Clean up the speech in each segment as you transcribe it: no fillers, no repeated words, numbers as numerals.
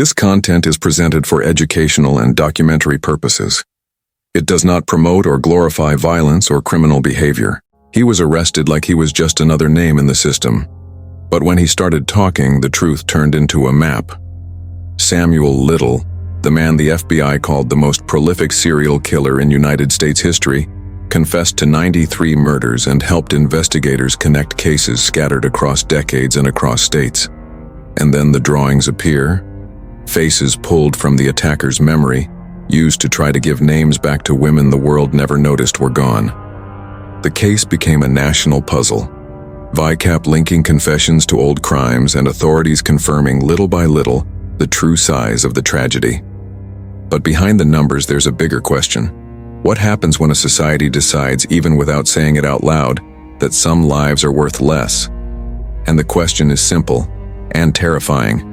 This content is presented for educational and documentary purposes. It does not promote or glorify violence or criminal behavior. He was arrested like he was just another name in the system. But when he started talking, the truth turned into a map. Samuel Little, the man the FBI called the most prolific serial killer in United States history, confessed to 93 murders and helped investigators connect cases scattered across decades and across states. And then the drawings appear, faces pulled from the attacker's memory, used to try to give names back to women the world never noticed were gone. The case became a national puzzle, ViCAP linking confessions to old crimes and authorities confirming little by little the true size of the tragedy. But behind the numbers there's a bigger question. What happens when a society decides, even without saying it out loud, that some lives are worth less? And the question is simple and terrifying.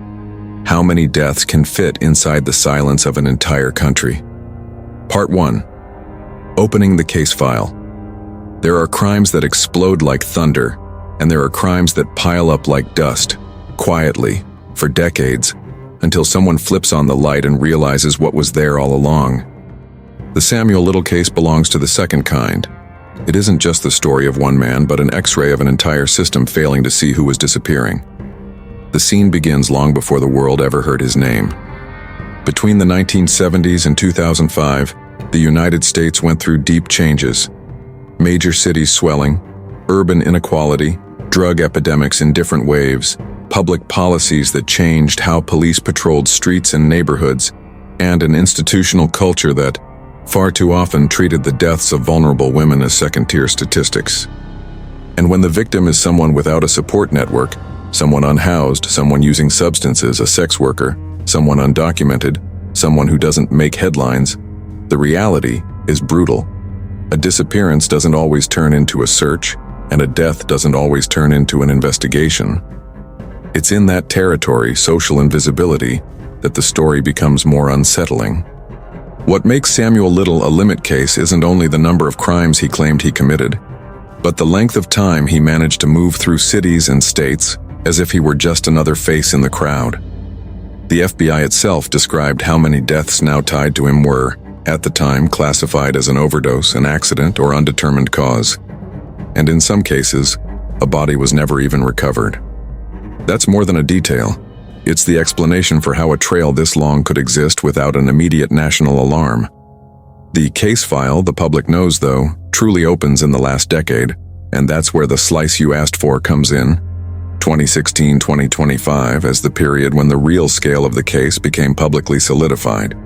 How many deaths can fit inside the silence of an entire country? Part 1. Opening the case file. There are crimes that explode like thunder, and there are crimes that pile up like dust, quietly, for decades, until someone flips on the light and realizes what was there all along. The Samuel Little case belongs to the second kind. It isn't just the story of one man, but an X-ray of an entire system failing to see who was disappearing. The scene begins long before the world ever heard his name. Between the 1970s and 2005, the United States went through deep changes. Major cities swelling, urban inequality, drug epidemics in different waves, public policies that changed how police patrolled streets and neighborhoods, and an institutional culture that, far too often, treated the deaths of vulnerable women as second-tier statistics. And when the victim is someone without a support network, someone unhoused, someone using substances, a sex worker, someone undocumented, someone who doesn't make headlines, the reality is brutal. A disappearance doesn't always turn into a search, and a death doesn't always turn into an investigation. It's in that territory, social invisibility, that the story becomes more unsettling. What makes Samuel Little a limit case isn't only the number of crimes he claimed he committed, but the length of time he managed to move through cities and states as if he were just another face in the crowd. The FBI itself described how many deaths now tied to him were, at the time, classified as an overdose, an accident, or undetermined cause. And in some cases, a body was never even recovered. That's more than a detail. It's the explanation for how a trail this long could exist without an immediate national alarm. The case file, the public knows though, truly opens in the last decade, and that's where the slice you asked for comes in. 2016-2025 as the period when the real scale of the case became publicly solidified.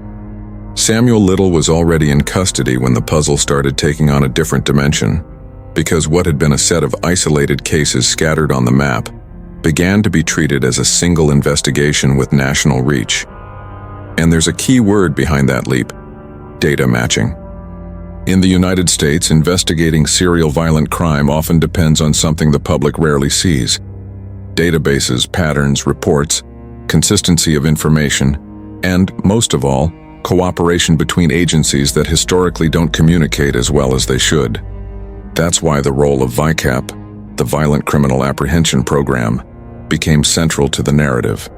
Samuel Little was already in custody when the puzzle started taking on a different dimension, because what had been a set of isolated cases scattered on the map began to be treated as a single investigation with national reach. And there's a key word behind that leap: data matching. In the United States, investigating serial violent crime often depends on something the public rarely sees: databases, patterns, reports, consistency of information, and, most of all, cooperation between agencies that historically don't communicate as well as they should. That's why the role of ViCAP, the Violent Criminal Apprehension Program, became central to the narrative.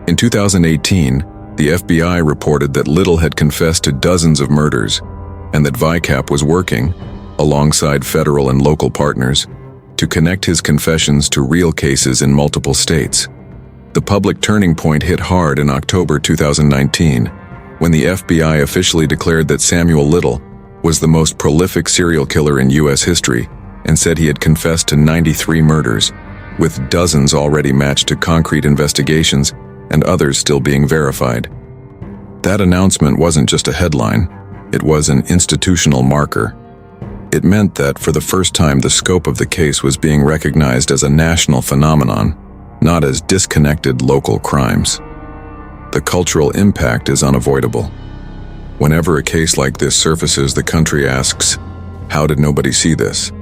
In 2018, the FBI reported that Little had confessed to dozens of murders, and that ViCAP was working, alongside federal and local partners, to connect his confessions to real cases in multiple states. The public turning point hit hard in October 2019, when the FBI officially declared that Samuel Little was the most prolific serial killer in U.S. history and said he had confessed to 93 murders, with dozens already matched to concrete investigations and others still being verified. That announcement wasn't just a headline, it was an institutional marker. It meant that, for the first time, the scope of the case was being recognized as a national phenomenon, not as disconnected local crimes. The cultural impact is unavoidable. Whenever a case like this surfaces, the country asks, how did nobody see this?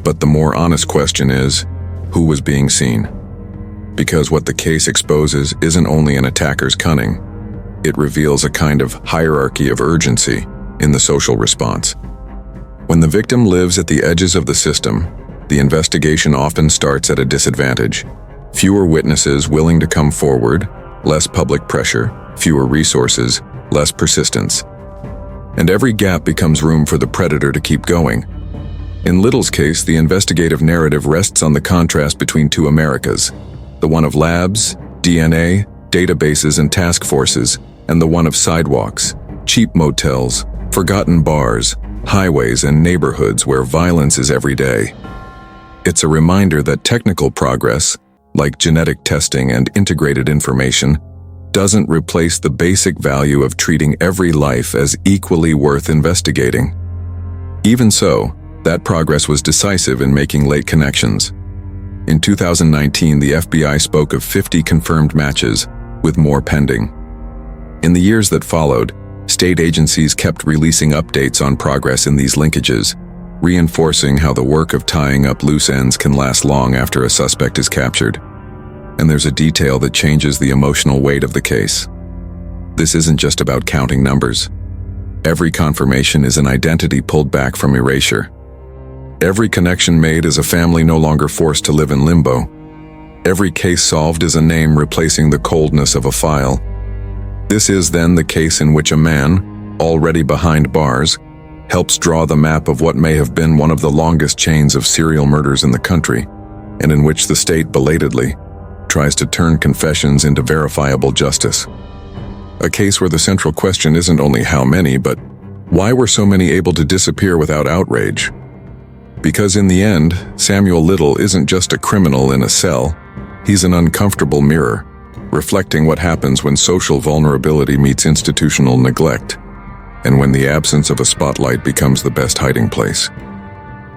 But the more honest question is, who was being seen? Because what the case exposes isn't only an attacker's cunning, it reveals a kind of hierarchy of urgency in the social response. When the victim lives at the edges of the system, the investigation often starts at a disadvantage. Fewer witnesses willing to come forward, less public pressure, fewer resources, less persistence. And every gap becomes room for the predator to keep going. In Little's case, the investigative narrative rests on the contrast between two Americas, the one of labs, DNA, databases and task forces, and the one of sidewalks, cheap motels, forgotten bars, highways and neighborhoods where violence is every day. It's a reminder that technical progress, like genetic testing and integrated information, doesn't replace the basic value of treating every life as equally worth investigating. Even so, that progress was decisive in making late connections. In 2019, the FBI spoke of 50 confirmed matches, with more pending. In the years that followed, state agencies kept releasing updates on progress in these linkages, reinforcing how the work of tying up loose ends can last long after a suspect is captured. And there's a detail that changes the emotional weight of the case. This isn't just about counting numbers. Every confirmation is an identity pulled back from erasure. Every connection made is a family no longer forced to live in limbo. Every case solved is a name replacing the coldness of a file. This is then the case in which a man, already behind bars, helps draw the map of what may have been one of the longest chains of serial murders in the country, and in which the state belatedly tries to turn confessions into verifiable justice. A case where the central question isn't only how many, but why were so many able to disappear without outrage? Because in the end, Samuel Little isn't just a criminal in a cell, he's an uncomfortable mirror, reflecting what happens when social vulnerability meets institutional neglect, and when the absence of a spotlight becomes the best hiding place.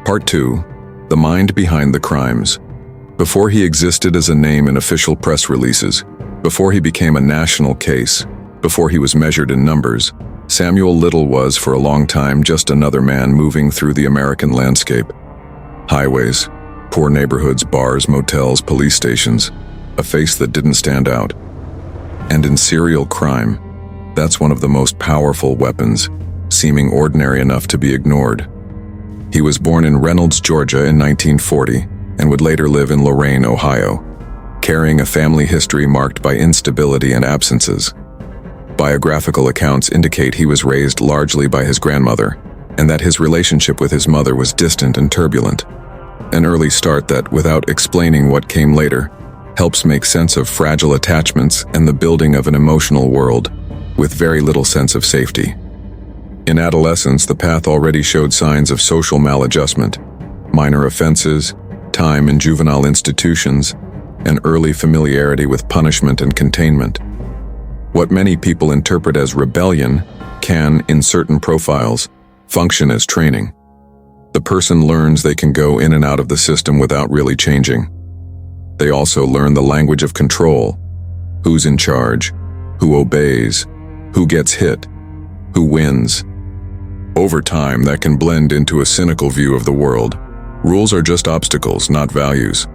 Part 2. The mind behind the crimes. Before he existed as a name in official press releases, before he became a national case, before he was measured in numbers, Samuel Little was, for a long time, just another man moving through the American landscape. Highways, poor neighborhoods, bars, motels, police stations, a face that didn't stand out. And in serial crime, that's one of the most powerful weapons, seeming ordinary enough to be ignored. He was born in Reynolds, Georgia in 1940, and would later live in Lorain, Ohio, carrying a family history marked by instability and absences. Biographical accounts indicate he was raised largely by his grandmother, and that his relationship with his mother was distant and turbulent. An early start that, without explaining what came later, helps make sense of fragile attachments and the building of an emotional world, with very little sense of safety. In adolescence, the path already showed signs of social maladjustment, minor offenses, time in juvenile institutions, and early familiarity with punishment and containment. What many people interpret as rebellion can, in certain profiles, function as training. The person learns they can go in and out of the system without really changing. They also learn the language of control: who's in charge, who obeys, who gets hit, who wins. Over time, that can blend into a cynical view of the world. Rules are just obstacles, not values.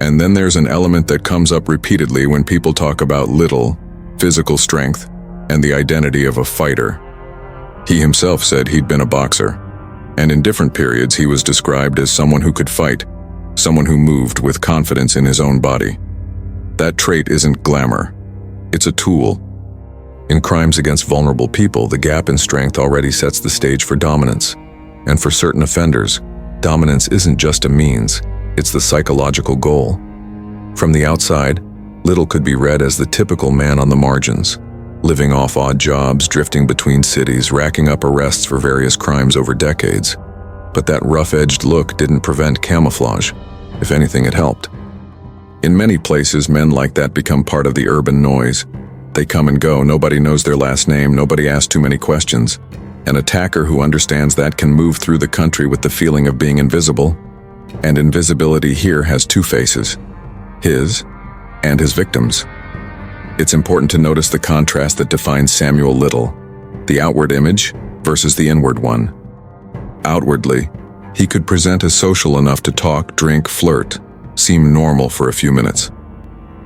And then there's an element that comes up repeatedly when people talk about Little, physical strength, and the identity of a fighter. He himself said he'd been a boxer, and in different periods he was described as someone who could fight, someone who moved with confidence in his own body. That trait isn't glamour, it's a tool. In crimes against vulnerable people, the gap in strength already sets the stage for dominance. And for certain offenders, dominance isn't just a means, it's the psychological goal. From the outside, Little could be read as the typical man on the margins, living off odd jobs, drifting between cities, racking up arrests for various crimes over decades. But that rough-edged look didn't prevent camouflage. If anything, it helped. In many places, men like that become part of the urban noise. They come and go, nobody knows their last name, nobody asks too many questions. An attacker who understands that can move through the country with the feeling of being invisible. And invisibility here has two faces: his and his victims. It's important to notice the contrast that defines Samuel Little, the outward image versus the inward one. Outwardly, he could present as social enough to talk, drink, flirt, seem normal for a few minutes.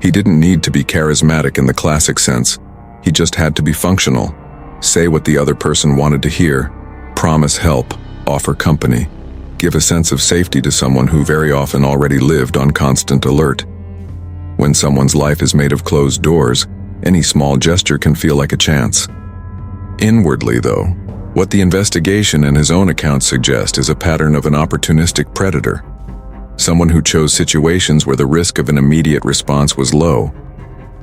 He didn't need to be charismatic in the classic sense. He just had to be functional, say what the other person wanted to hear, promise help, offer company, give a sense of safety to someone who very often already lived on constant alert. When someone's life is made of closed doors, any small gesture can feel like a chance. Inwardly, though, what the investigation and his own account suggest is a pattern of an opportunistic predator. Someone who chose situations where the risk of an immediate response was low.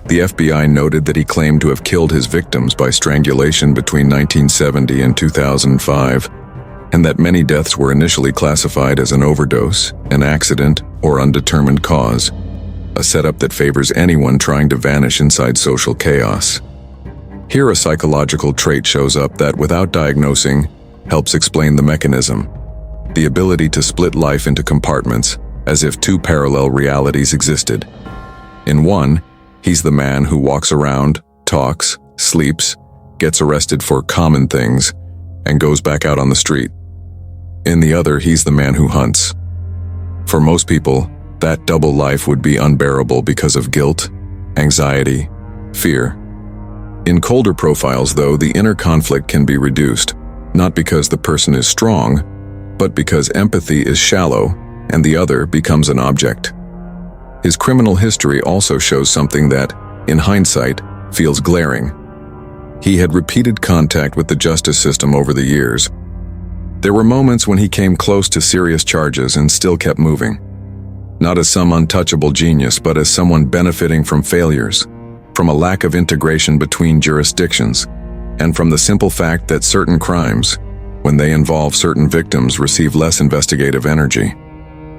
The FBI noted that he claimed to have killed his victims by strangulation between 1970 and 2005, and that many deaths were initially classified as an overdose, an accident, or undetermined cause, a setup that favors anyone trying to vanish inside social chaos. Here a psychological trait shows up that, without diagnosing, helps explain the mechanism. The ability to split life into compartments, as if two parallel realities existed. In one, he's the man who walks around, talks, sleeps, gets arrested for common things, and goes back out on the street. In the other, he's the man who hunts. For most people, that double life would be unbearable because of guilt, anxiety, fear. In colder profiles, though, the inner conflict can be reduced, not because the person is strong, but because empathy is shallow and the other becomes an object. His criminal history also shows something that, in hindsight, feels glaring. He had repeated contact with the justice system over the years. There were moments when he came close to serious charges and still kept moving. Not as some untouchable genius, but as someone benefiting from failures, from a lack of integration between jurisdictions, and from the simple fact that certain crimes, when they involve certain victims, receive less investigative energy.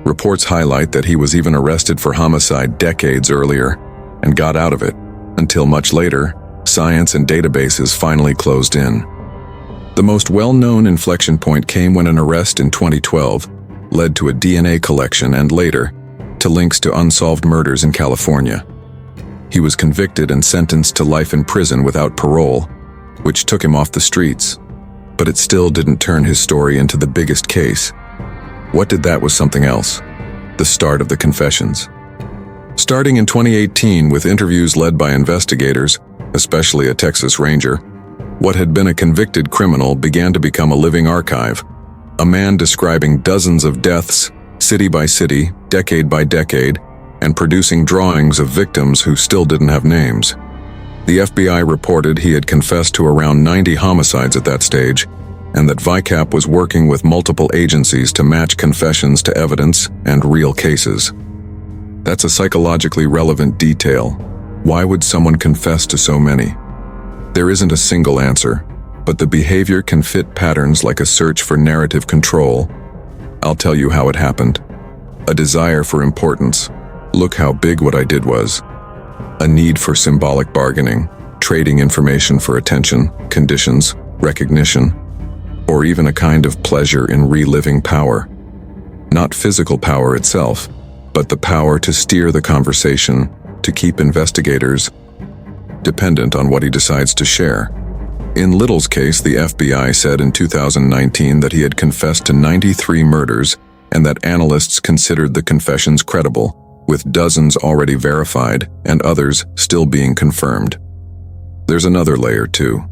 Reports highlight that he was even arrested for homicide decades earlier and got out of it, until much later, science and databases finally closed in. The most well-known inflection point came when an arrest in 2012 led to a DNA collection and later, to links to unsolved murders in California. He was convicted and sentenced to life in prison without parole, which took him off the streets. But it still didn't turn his story into the biggest case. What did that was something else. The start of the confessions. Starting in 2018 with interviews led by investigators, especially a Texas Ranger, what had been a convicted criminal began to become a living archive. A man describing dozens of deaths, city by city, decade by decade, and producing drawings of victims who still didn't have names. The FBI reported he had confessed to around 90 homicides at that stage, and that ViCAP was working with multiple agencies to match confessions to evidence and real cases. That's a psychologically relevant detail. Why would someone confess to so many? There isn't a single answer, but the behavior can fit patterns like a search for narrative control. I'll tell you how it happened. A desire for importance. Look how big what I did was. A need for symbolic bargaining, trading information for attention, conditions, recognition, or even a kind of pleasure in reliving power. Not physical power itself, but the power to steer the conversation, to keep investigators dependent on what he decides to share. In Little's case, the FBI said in 2019 that he had confessed to 93 murders and that analysts considered the confessions credible, with dozens already verified and others still being confirmed. There's another layer too.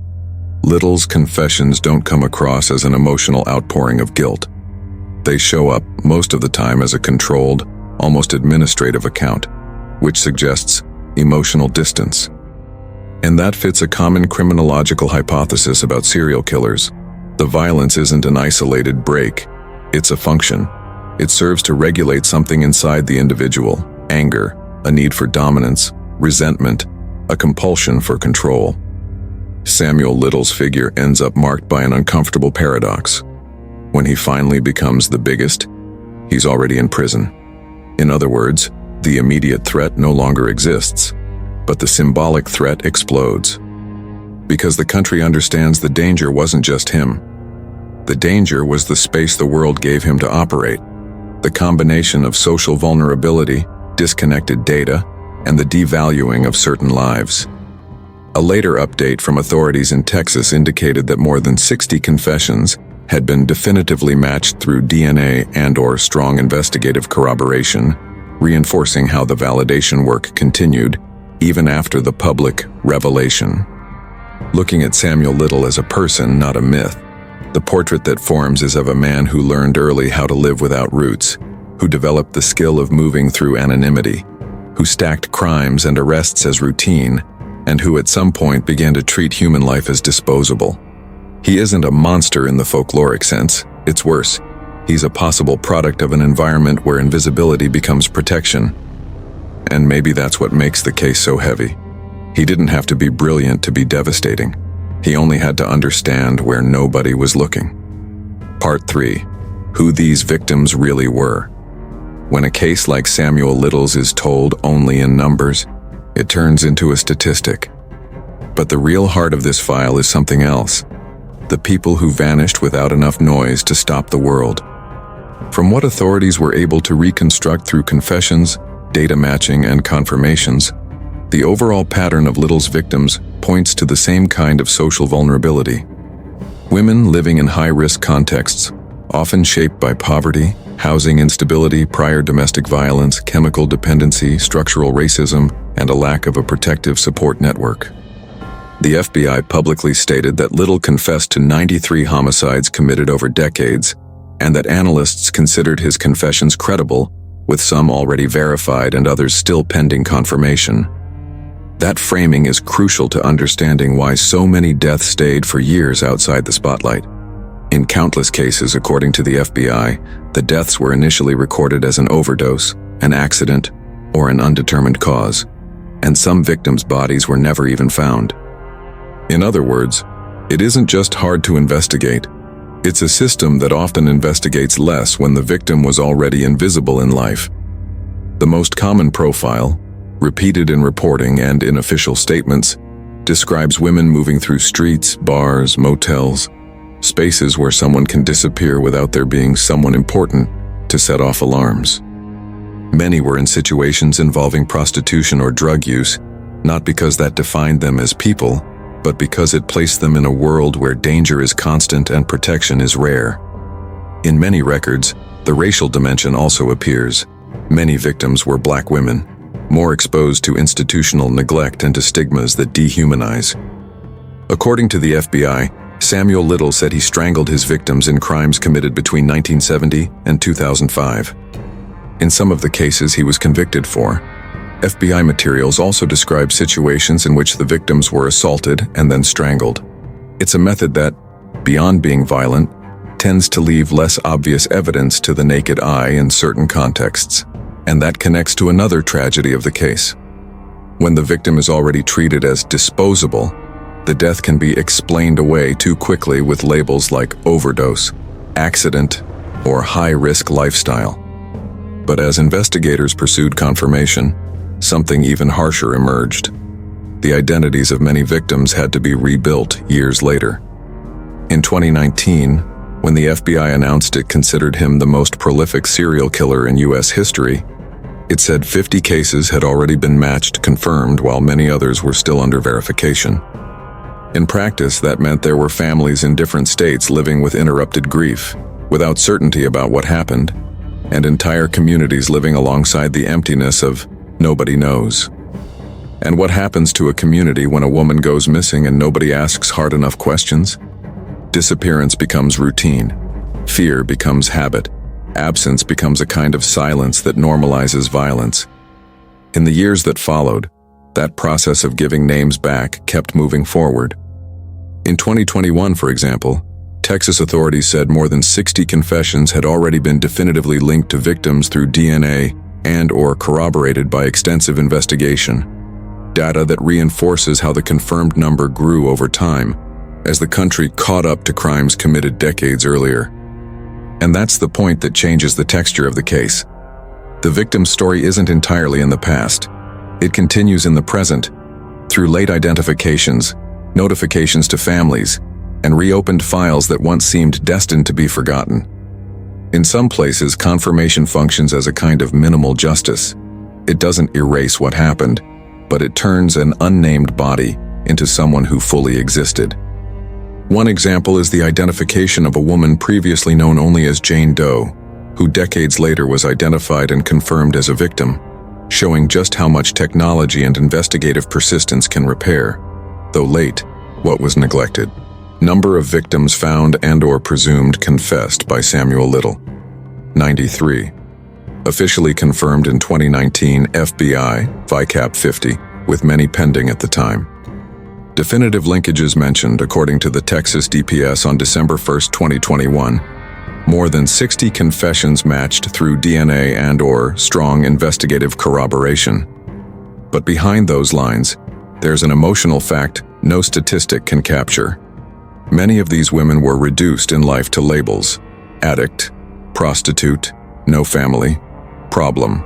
Little's confessions don't come across as an emotional outpouring of guilt. They show up, most of the time, as a controlled, almost administrative account, which suggests emotional distance. And that fits a common criminological hypothesis about serial killers. The violence isn't an isolated break, it's a function. It serves to regulate something inside the individual: anger, a need for dominance, resentment, a compulsion for control. Samuel Little's figure ends up marked by an uncomfortable paradox. When he finally becomes the biggest, he's already in prison. In other words, the immediate threat no longer exists, but the symbolic threat explodes. Because the country understands the danger wasn't just him. The danger was the space the world gave him to operate. The combination of social vulnerability, disconnected data, and the devaluing of certain lives. A later update from authorities in Texas indicated that more than 60 confessions had been definitively matched through DNA and/or strong investigative corroboration, reinforcing how the validation work continued even after the public revelation. Looking at Samuel Little as a person, not a myth, the portrait that forms is of a man who learned early how to live without roots, who developed the skill of moving through anonymity, who stacked crimes and arrests as routine, and who at some point began to treat human life as disposable. He isn't a monster in the folkloric sense, it's worse. He's a possible product of an environment where invisibility becomes protection. And maybe that's what makes the case so heavy. He didn't have to be brilliant to be devastating. He only had to understand where nobody was looking. Part 3. Who these victims really were. When a case like Samuel Little's is told only in numbers, it turns into a statistic. But the real heart of this file is something else. The people who vanished without enough noise to stop the world. From what authorities were able to reconstruct through confessions, data matching, and confirmations, the overall pattern of Little's victims points to the same kind of social vulnerability. Women living in high-risk contexts, often shaped by poverty, housing instability, prior domestic violence, chemical dependency, structural racism, and a lack of a protective support network. The FBI publicly stated that Little confessed to 93 homicides committed over decades, and that analysts considered his confessions credible, with some already verified and others still pending confirmation. That framing is crucial to understanding why so many deaths stayed for years outside the spotlight. In countless cases, according to the FBI, the deaths were initially recorded as an overdose, an accident, or an undetermined cause, and some victims' bodies were never even found. In other words, it isn't just hard to investigate. It's a system that often investigates less when the victim was already invisible in life. The most common profile, repeated in reporting and in official statements, describes women moving through streets, bars, motels, spaces where someone can disappear without there being someone important to set off alarms. Many were in situations involving prostitution or drug use, not because that defined them as people, but because it placed them in a world where danger is constant and protection is rare. In many records, the racial dimension also appears. Many victims were black women, more exposed to institutional neglect and to stigmas that dehumanize. According to the FBI, Samuel Little said he strangled his victims in crimes committed between 1970 and 2005. In some of the cases he was convicted for, FBI materials also describe situations in which the victims were assaulted and then strangled. It's a method that, beyond being violent, tends to leave less obvious evidence to the naked eye in certain contexts, and that connects to another tragedy of the case. When the victim is already treated as disposable, the death can be explained away too quickly with labels like overdose, accident, or high-risk lifestyle. But as investigators pursued confirmation, something even harsher emerged. The identities of many victims had to be rebuilt years later. In 2019, when the FBI announced it considered him the most prolific serial killer in U.S. history, it said 50 cases had already been matched confirmed while many others were still under verification. In practice, that meant there were families in different states living with interrupted grief, without certainty about what happened, and entire communities living alongside the emptiness of nobody knows. And what happens to a community when a woman goes missing and nobody asks hard enough questions? Disappearance becomes routine. Fear becomes habit. Absence becomes a kind of silence that normalizes violence. In the years that followed, that process of giving names back kept moving forward. In 2021, for example, Texas authorities said more than 60 confessions had already been definitively linked to victims through DNA and/or corroborated by extensive investigation, data that reinforces how the confirmed number grew over time as the country caught up to crimes committed decades earlier. And that's the point that changes the texture of the case. The victim's story isn't entirely in the past. It continues in the present, through late identifications, notifications to families, and reopened files that once seemed destined to be forgotten. In some places, confirmation functions as a kind of minimal justice. It doesn't erase what happened, but it turns an unnamed body into someone who fully existed. One example is the identification of a woman previously known only as Jane Doe, who decades later was identified and confirmed as a victim, showing just how much technology and investigative persistence can repair, though late, what was neglected. Number of victims found and/or presumed confessed by Samuel Little: 93. Officially confirmed in 2019 FBI, ViCAP 50, with many pending at the time. Definitive linkages mentioned according to the Texas DPS on December 1, 2021. More than 60 confessions matched through DNA and/or strong investigative corroboration. But behind those lines, there's an emotional fact no statistic can capture. Many of these women were reduced in life to labels: addict, prostitute, no family, problem.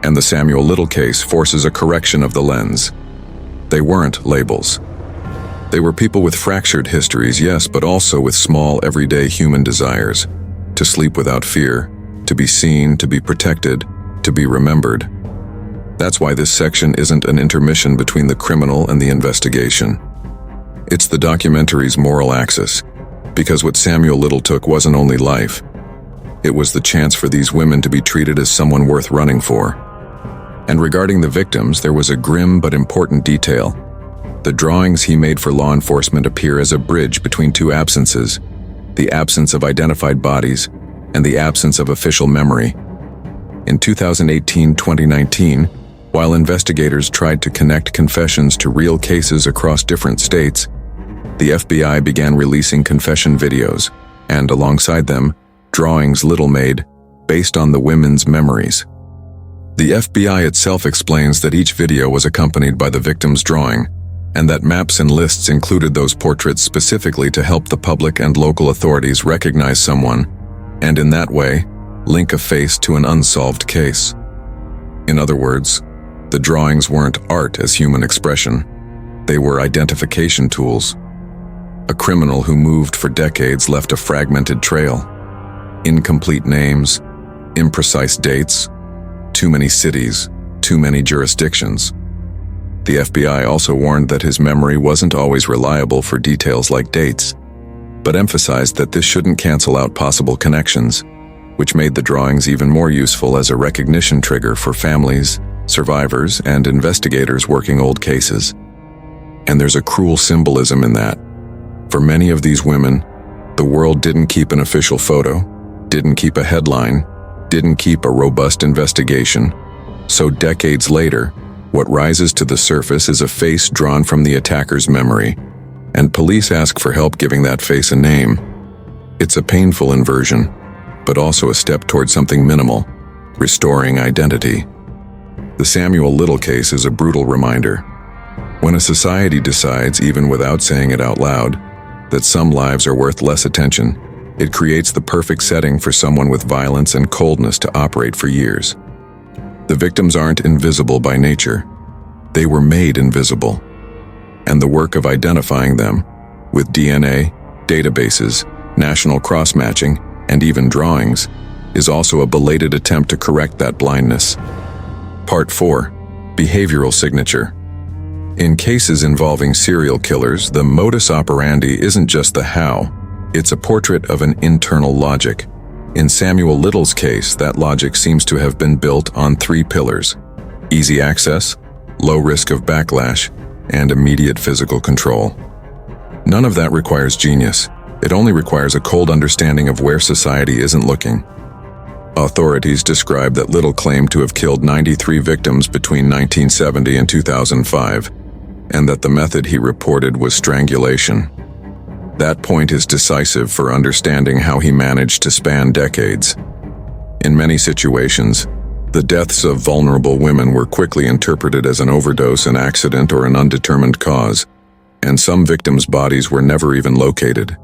And the Samuel Little case forces a correction of the lens. They weren't labels. They were people with fractured histories, yes, but also with small, everyday human desires. To sleep without fear, to be seen, to be protected, to be remembered. That's why this section isn't an intermission between the criminal and the investigation. It's the documentary's moral axis, because what Samuel Little took wasn't only life. It was the chance for these women to be treated as someone worth running for. And regarding the victims, there was a grim but important detail. The drawings he made for law enforcement appear as a bridge between two absences: the absence of identified bodies and the absence of official memory. In 2018-2019, while investigators tried to connect confessions to real cases across different states, the FBI began releasing confession videos, and alongside them, drawings Little made based on the women's memories. The FBI itself explains that each video was accompanied by the victim's drawing, and that maps and lists included those portraits specifically to help the public and local authorities recognize someone, and in that way, link a face to an unsolved case. In other words, the drawings weren't art as human expression. They were identification tools. A criminal who moved for decades left a fragmented trail. Incomplete names, imprecise dates, too many cities, too many jurisdictions. The FBI also warned that his memory wasn't always reliable for details like dates, but emphasized that this shouldn't cancel out possible connections, which made the drawings even more useful as a recognition trigger for families, survivors, and investigators working old cases. And there's a cruel symbolism in that. For many of these women, the world didn't keep an official photo, didn't keep a headline, didn't keep a robust investigation. So decades later, what rises to the surface is a face drawn from the attacker's memory, and police ask for help giving that face a name. It's a painful inversion, but also a step toward something minimal: restoring identity. The Samuel Little case is a brutal reminder. When a society decides, even without saying it out loud, that some lives are worth less attention, it creates the perfect setting for someone with violence and coldness to operate for years. The victims aren't invisible by nature. They were made invisible. And the work of identifying them, with DNA, databases, national cross-matching, and even drawings, is also a belated attempt to correct that blindness. Part 4. Behavioral signature. In cases involving serial killers, the modus operandi isn't just the how, it's a portrait of an internal logic. In Samuel Little's case, that logic seems to have been built on 3 pillars: easy access, low risk of backlash, and immediate physical control. None of that requires genius. It only requires a cold understanding of where society isn't looking. Authorities describe that Little claimed to have killed 93 victims between 1970 and 2005, and that the method he reported was strangulation. That point is decisive for understanding how he managed to span decades. In many situations, the deaths of vulnerable women were quickly interpreted as an overdose, an accident, or an undetermined cause, and some victims' bodies were never even located.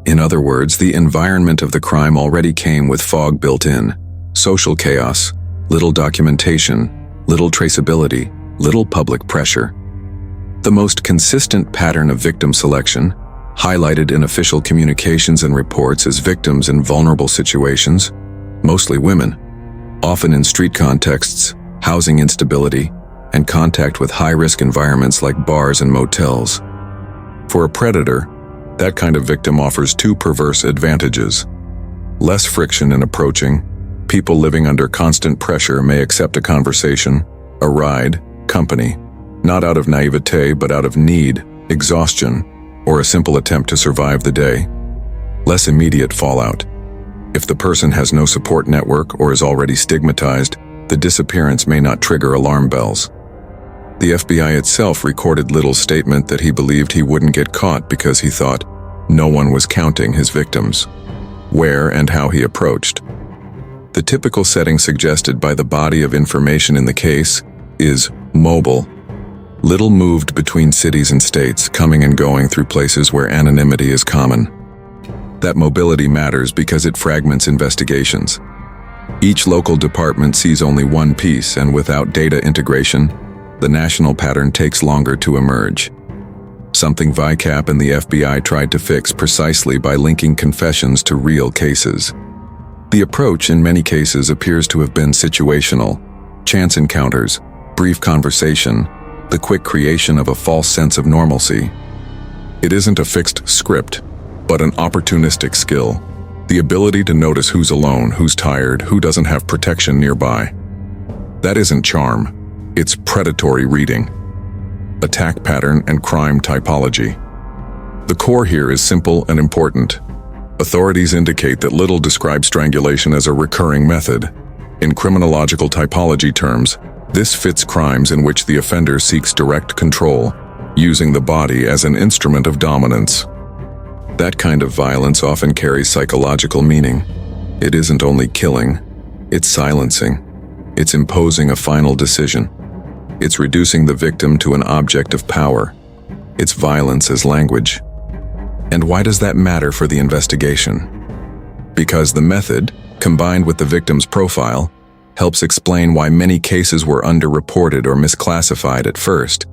In other words, the environment of the crime already came with fog built in: social chaos, little documentation, little traceability, little public pressure. The most consistent pattern of victim selection, highlighted in official communications and reports as victims in vulnerable situations, mostly women, often in street contexts, housing instability, and contact with high-risk environments like bars and motels. For a predator, that kind of victim offers 2 perverse advantages. Less friction in approaching. People living under constant pressure may accept a conversation, a ride, company, not out of naivete but out of need, exhaustion, or a simple attempt to survive the day. Less immediate fallout. If the person has no support network or is already stigmatized, the disappearance may not trigger alarm bells. The FBI itself recorded Little's statement that he believed he wouldn't get caught because he thought no one was counting his victims, where and how he approached. The typical setting suggested by the body of information in the case is mobile. Little moved between cities and states, coming and going through places where anonymity is common. That mobility matters because it fragments investigations. Each local department sees only one piece, and without data integration, the national pattern takes longer to emerge. Something ViCAP and the FBI tried to fix precisely by linking confessions to real cases. The approach in many cases appears to have been situational, chance encounters, brief conversation, the quick creation of a false sense of normalcy. It isn't a fixed script, but an opportunistic skill. The ability to notice who's alone, who's tired, who doesn't have protection nearby. That isn't charm. It's predatory reading, attack pattern, and crime typology. The core here is simple and important. Authorities indicate that Little describes strangulation as a recurring method. In criminological typology terms, this fits crimes in which the offender seeks direct control, using the body as an instrument of dominance. That kind of violence often carries psychological meaning. It isn't only killing, it's silencing. It's imposing a final decision. It's reducing the victim to an object of power. It's violence as language. And why does that matter for the investigation? Because the method, combined with the victim's profile, helps explain why many cases were underreported or misclassified at first.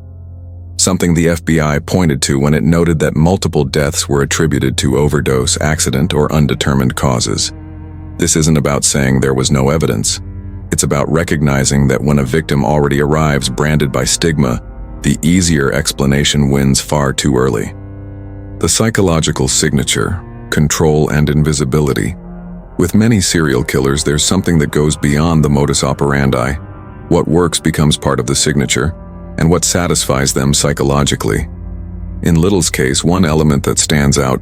Something the FBI pointed to when it noted that multiple deaths were attributed to overdose, accident, or undetermined causes. This isn't about saying there was no evidence. It's about recognizing that when a victim already arrives branded by stigma, the easier explanation wins far too early. The psychological signature, control, and invisibility. With many serial killers, there's something that goes beyond the modus operandi. What works becomes part of the signature, and what satisfies them psychologically. In Little's case, one element that stands out,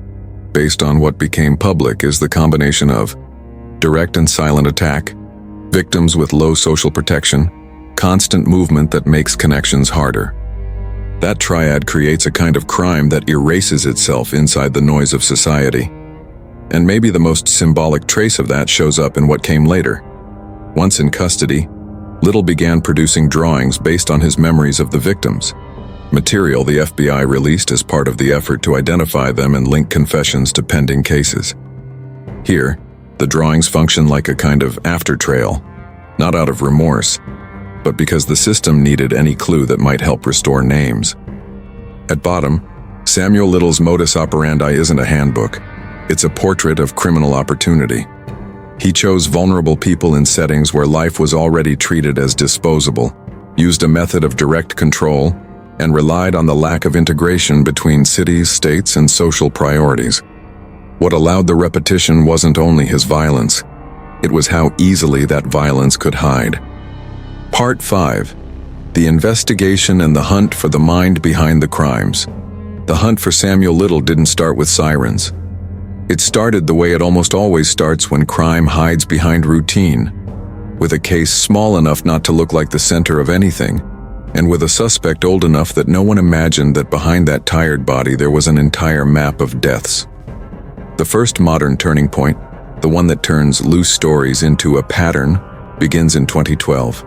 based on what became public, is the combination of direct and silent attack, victims with low social protection, constant movement that makes connections harder. That triad creates a kind of crime that erases itself inside the noise of society. And maybe the most symbolic trace of that shows up in what came later. Once in custody, Little began producing drawings based on his memories of the victims, material the FBI released as part of the effort to identify them and link confessions to pending cases. Here, the drawings function like a kind of after-trail, not out of remorse, but because the system needed any clue that might help restore names. At bottom, Samuel Little's modus operandi isn't a handbook. It's a portrait of criminal opportunity. He chose vulnerable people in settings where life was already treated as disposable, used a method of direct control, and relied on the lack of integration between cities, states, and social priorities. What allowed the repetition wasn't only his violence, it was how easily that violence could hide. Part 5. The investigation and the hunt for the mind behind the crimes. The hunt for Samuel Little didn't start with sirens. It started the way it almost always starts when crime hides behind routine, with a case small enough not to look like the center of anything, and with a suspect old enough that no one imagined that behind that tired body there was an entire map of deaths. The first modern turning point, the one that turns loose stories into a pattern, begins in 2012.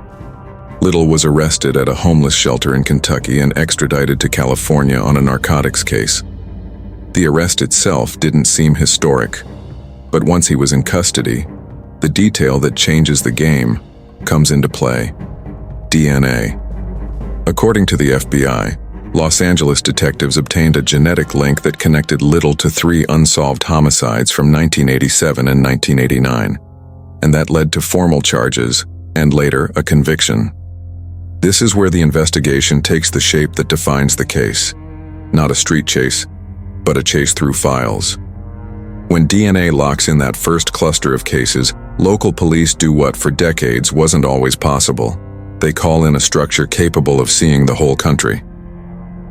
Little was arrested at a homeless shelter in Kentucky and extradited to California on a narcotics case. The arrest itself didn't seem historic, but once he was in custody, the detail that changes the game comes into play: DNA. According to the FBI, Los Angeles detectives obtained a genetic link that connected Little to 3 unsolved homicides from 1987 and 1989, and that led to formal charges and later a conviction. This is where the investigation takes the shape that defines the case. Not a street chase, but a chase through files. When DNA locks in that first cluster of cases, local police do what for decades wasn't always possible. They call in a structure capable of seeing the whole country.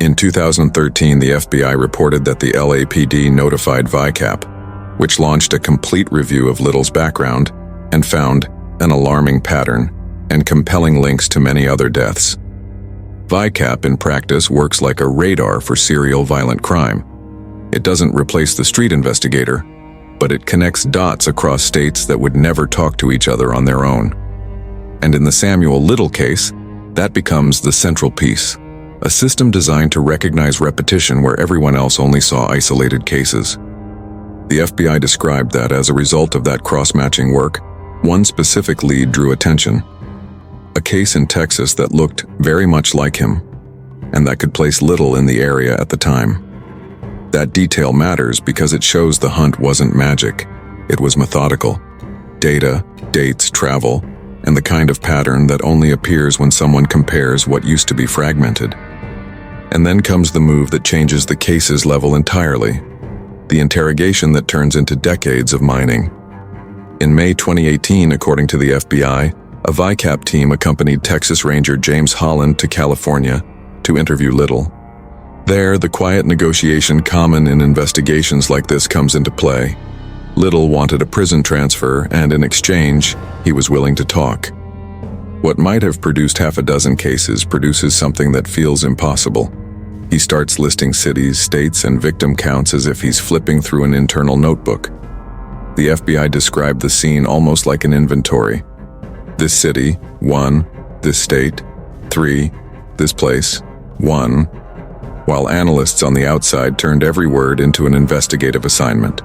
In 2013, the FBI reported that the LAPD notified ViCAP, which launched a complete review of Little's background and found an alarming pattern and compelling links to many other deaths. ViCAP in practice works like a radar for serial violent crime. It doesn't replace the street investigator, but it connects dots across states that would never talk to each other on their own. And in the Samuel Little case, that becomes the central piece, a system designed to recognize repetition where everyone else only saw isolated cases. The FBI described that as a result of that cross-matching work, one specific lead drew attention. A case in Texas that looked very much like him, and that could place Little in the area at the time. That detail matters because it shows the hunt wasn't magic. It was methodical. Data, dates, travel, and the kind of pattern that only appears when someone compares what used to be fragmented. And then comes the move that changes the case's level entirely. The interrogation that turns into decades of mining. In May 2018, according to the FBI, a ViCAP team accompanied Texas Ranger James Holland to California to interview Little. There, the quiet negotiation common in investigations like this comes into play. Little wanted a prison transfer, and in exchange, he was willing to talk. What might have produced half a dozen cases produces something that feels impossible. He starts listing cities, states, and victim counts as if he's flipping through an internal notebook. The FBI described the scene almost like an inventory. This city, 1. This state, 3. This place, 1. While analysts on the outside turned every word into an investigative assignment.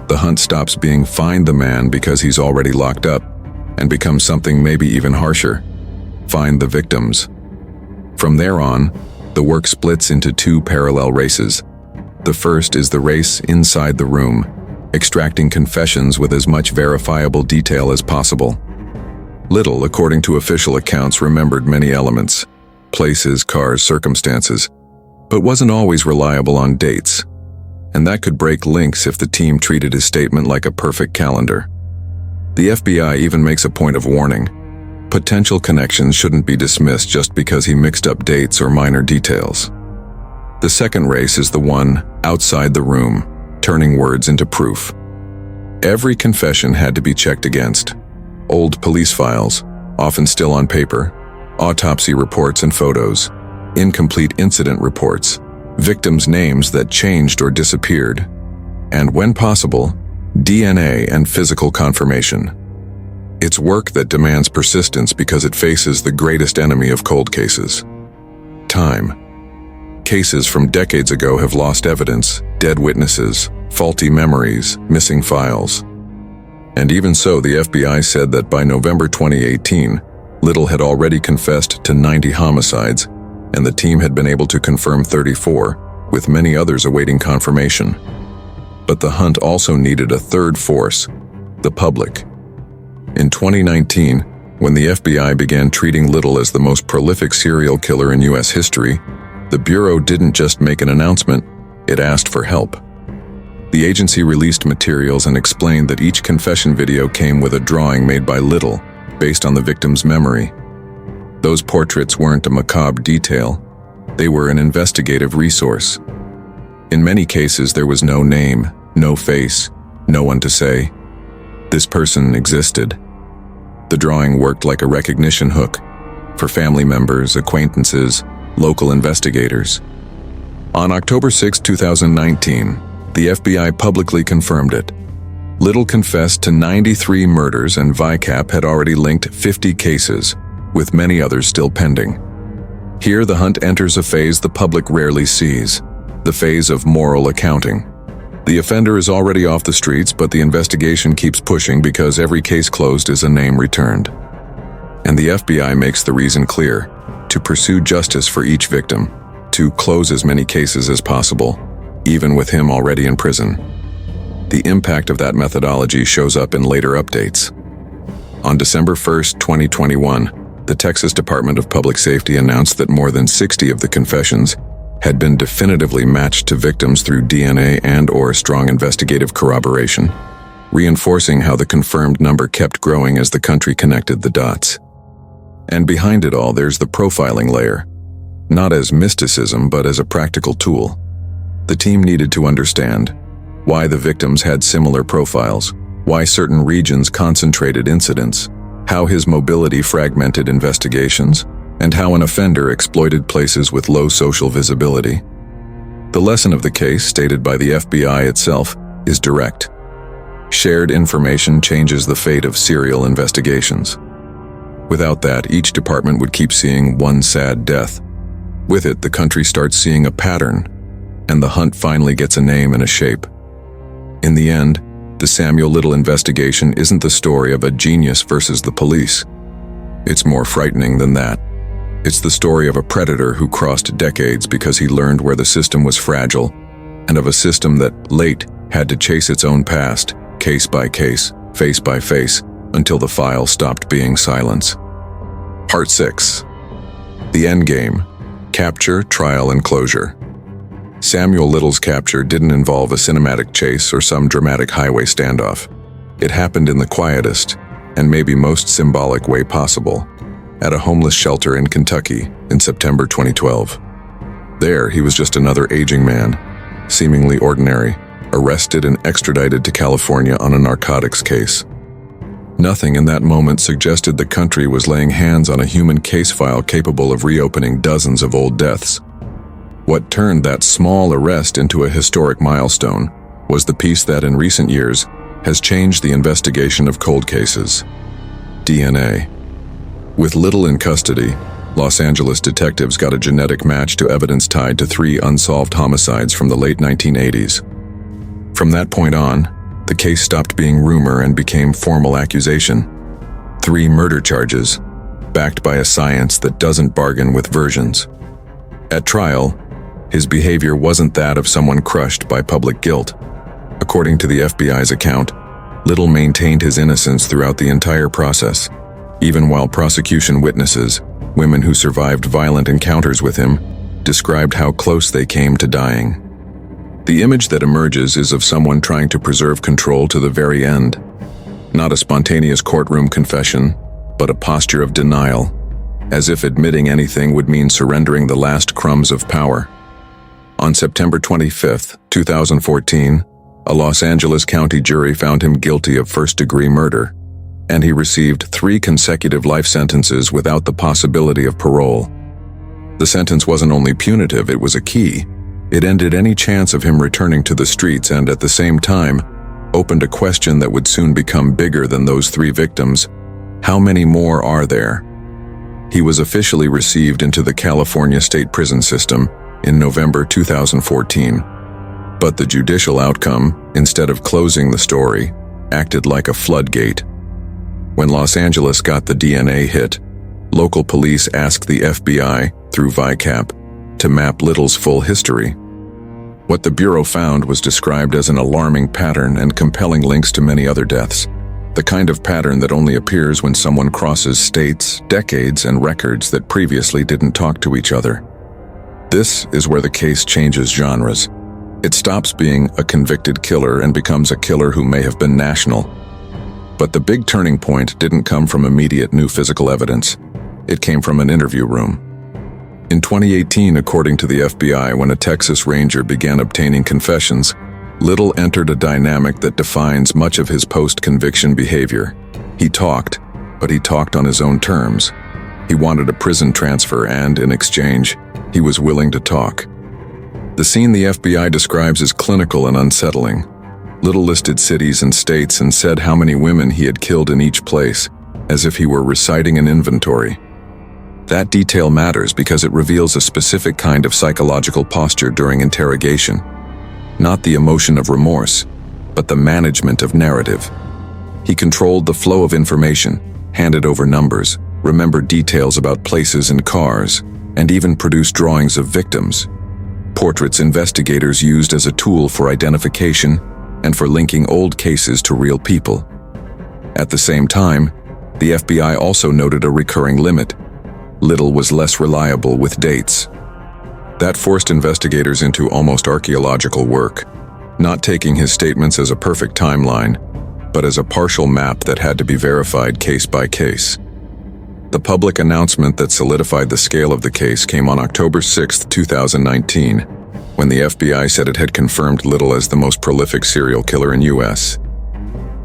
The hunt stops being find the man because he's already locked up, and becomes something maybe even harsher. Find the victims. From there on, the work splits into two parallel races. The first is the race inside the room, extracting confessions with as much verifiable detail as possible. Little, according to official accounts, remembered many elements, places, cars, circumstances, but wasn't always reliable on dates. And that could break links if the team treated his statement like a perfect calendar. The FBI even makes a point of warning. Potential connections shouldn't be dismissed just because he mixed up dates or minor details. The second race is the one outside the room, turning words into proof. Every confession had to be checked against. Old police files, often still on paper, autopsy reports and photos, incomplete incident reports, victims' names that changed or disappeared, and when possible, DNA and physical confirmation. It's work that demands persistence because it faces the greatest enemy of cold cases: time. Cases from decades ago have lost evidence, dead witnesses, faulty memories, missing files. And even so, the FBI said that by November 2018, Little had already confessed to 90 homicides, and the team had been able to confirm 34, with many others awaiting confirmation. But the hunt also needed a third force: the public. In 2019, when the FBI began treating Little as the most prolific serial killer in U.S. history, the Bureau didn't just make an announcement, it asked for help. The agency released materials and explained that each confession video came with a drawing made by Little, based on the victim's memory. Those portraits weren't a macabre detail, they were an investigative resource. In many cases, there was no name, no face, no one to say, "This person existed." The drawing worked like a recognition hook for family members, acquaintances, local investigators. On October 6, 2019, the FBI publicly confirmed it. Little confessed to 93 murders, and ViCAP had already linked 50 cases, with many others still pending. Here, the hunt enters a phase the public rarely sees, the phase of moral accounting. The offender is already off the streets, but the investigation keeps pushing because every case closed is a name returned. And the FBI makes the reason clear: to pursue justice for each victim, to close as many cases as possible, even with him already in prison. The impact of that methodology shows up in later updates. On December 1, 2021, the Texas Department of Public Safety announced that more than 60 of the confessions had been definitively matched to victims through DNA and/or strong investigative corroboration, reinforcing how the confirmed number kept growing as the country connected the dots. And behind it all, there's the profiling layer, not as mysticism but as a practical tool. The team needed to understand why the victims had similar profiles, why certain regions concentrated incidents, how his mobility fragmented investigations, and how an offender exploited places with low social visibility. The lesson of the case, stated by the FBI itself, is direct. Shared information changes the fate of serial investigations. Without that, each department would keep seeing one sad death. With it, the country starts seeing a pattern, and the hunt finally gets a name and a shape. In the end, the Samuel Little investigation isn't the story of a genius versus the police. It's more frightening than that. It's the story of a predator who crossed decades because he learned where the system was fragile, and of a system that, late, had to chase its own past, case by case, face by face, until the file stopped being silence. Part 6. The Endgame. Capture, Trial, and Closure. Samuel Little's capture didn't involve a cinematic chase or some dramatic highway standoff. It happened in the quietest, and maybe most symbolic way possible, at a homeless shelter in Kentucky in September 2012. There, he was just another aging man, seemingly ordinary, arrested and extradited to California on a narcotics case. Nothing in that moment suggested the country was laying hands on a human case file capable of reopening dozens of old deaths. What turned that small arrest into a historic milestone was the piece that, in recent years, has changed the investigation of cold cases: DNA. With Little in custody, Los Angeles detectives got a genetic match to evidence tied to 3 unsolved homicides from the late 1980s. From that point on, the case stopped being rumor and became formal accusation. 3 murder charges, backed by a science that doesn't bargain with versions. At trial, his behavior wasn't that of someone crushed by public guilt. According to the FBI's account, Little maintained his innocence throughout the entire process, even while prosecution witnesses, women who survived violent encounters with him, described how close they came to dying. The image that emerges is of someone trying to preserve control to the very end. Not a spontaneous courtroom confession, but a posture of denial, as if admitting anything would mean surrendering the last crumbs of power. On September 25, 2014, a Los Angeles County jury found him guilty of first-degree murder, and he received 3 consecutive life sentences without the possibility of parole. The sentence wasn't only punitive, it was a key. It ended any chance of him returning to the streets and, at the same time, opened a question that would soon become bigger than those 3 victims: how many more are there? He was officially received into the California state prison system in November 2014. But the judicial outcome, instead of closing the story, acted like a floodgate. When Los Angeles got the DNA hit, local police asked the FBI, through ViCAP, to map Little's full history. What the Bureau found was described as an alarming pattern and compelling links to many other deaths, the kind of pattern that only appears when someone crosses states, decades, and records that previously didn't talk to each other. This is where the case changes genres. It stops being a convicted killer and becomes a killer who may have been national. But the big turning point didn't come from immediate new physical evidence. It came from an interview room. In 2018, according to the FBI, when a Texas Ranger began obtaining confessions, Little entered a dynamic that defines much of his post-conviction behavior. He talked, but he talked on his own terms. He wanted a prison transfer and, in exchange, he was willing to talk. The scene the FBI describes as clinical and unsettling. Little listed cities and states and said how many women he had killed in each place, as if he were reciting an inventory. That detail matters because it reveals a specific kind of psychological posture during interrogation. Not the emotion of remorse, but the management of narrative. He controlled the flow of information, handed over numbers, remembered details about places and cars, and even produced drawings of victims. Portraits investigators used as a tool for identification and for linking old cases to real people. At the same time, the FBI also noted a recurring limit. Little was less reliable with dates. That forced investigators into almost archaeological work, not taking his statements as a perfect timeline, but as a partial map that had to be verified case by case. The public announcement that solidified the scale of the case came on October 6, 2019. when the FBI said it had confirmed Little as the most prolific serial killer in U.S.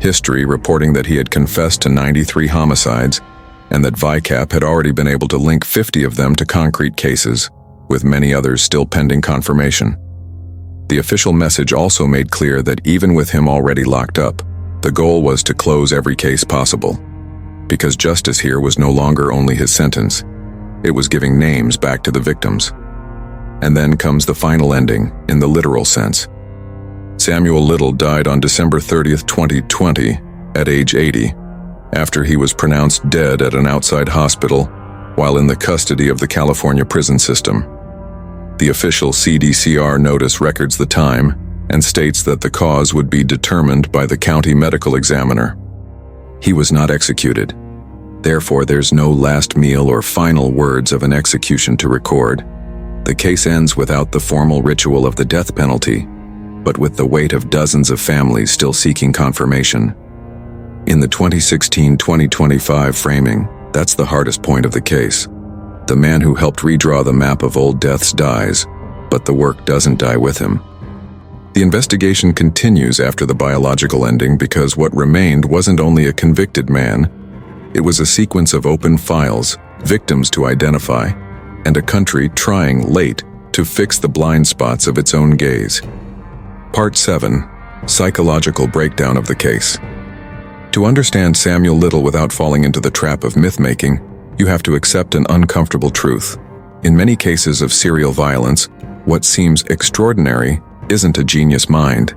history, reporting that he had confessed to 93 homicides and that ViCAP had already been able to link 50 of them to concrete cases, with many others still pending confirmation. The official message also made clear that even with him already locked up, the goal was to close every case possible, because justice here was no longer only his sentence, it was giving names back to the victims. And then comes the final ending, in the literal sense. Samuel Little died on December 30th, 2020, at age 80, after he was pronounced dead at an outside hospital while in the custody of the California prison system. The official CDCR notice records the time and states that the cause would be determined by the county medical examiner. He was not executed. Therefore, there's no last meal or final words of an execution to record. The case ends without the formal ritual of the death penalty, but with the weight of dozens of families still seeking confirmation. In the 2016-2025 framing, that's the hardest point of the case. The man who helped redraw the map of old deaths dies, but the work doesn't die with him. The investigation continues after the biological ending because what remained wasn't only a convicted man, it was a sequence of open files, victims to identify, and a country trying late to fix the blind spots of its own gaze. Part 7. Psychological breakdown of the case. To understand Samuel Little without falling into the trap of myth-making, you have to accept an uncomfortable truth. In many cases of serial violence, what seems extraordinary isn't a genius mind.